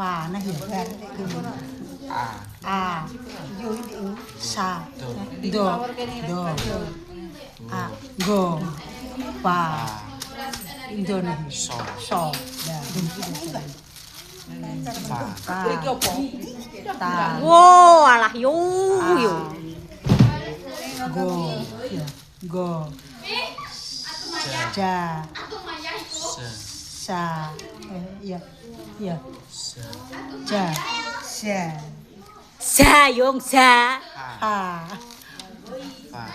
Fa nah ya ber A yo sa do A go pa do nih so dah ta Wow, alah yo. Go ja sa ya ja sa Sayong sa.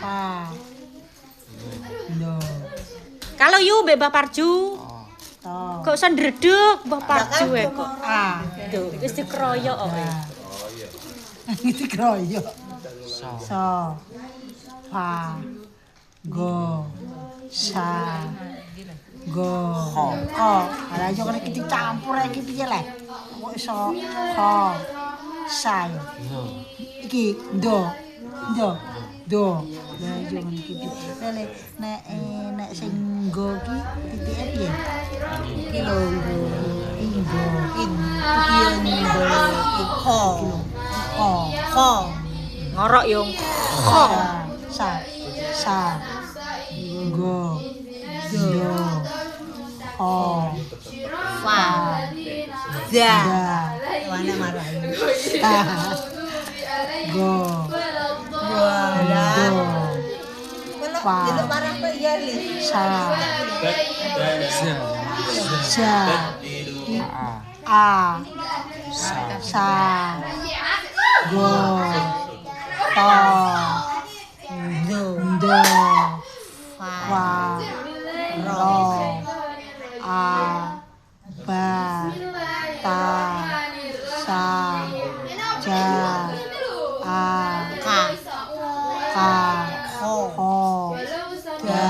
pa do Kalau you Mbak Parju, to kok usah ndredeg Mbah Parju kok. a Tuh, wis dikeroyok kok. itu kroyok so fa go sa go ho ala yo kene iki campur iki piye le kok iso ho sa iki do lah yo ngene iki lele nek sing go ki titike piye iki lho indo ho Ngorok yo. sa go do ho Fa. da Mana marah. go Wala. do Kalau dulu barang kok iya li. sa a sa go to do fa ro a ba ta sa ja a ka ho da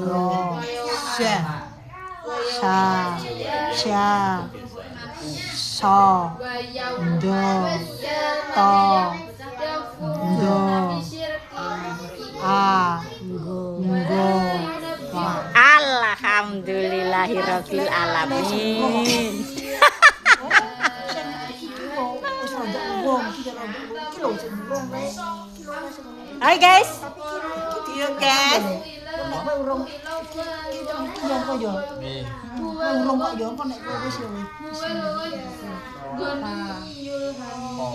ro sha so do to do a go Alhamdulillahirabbil alamin. Hai guys. Iya guys. urung kok yo. Urung kok yo kok nek wis yo.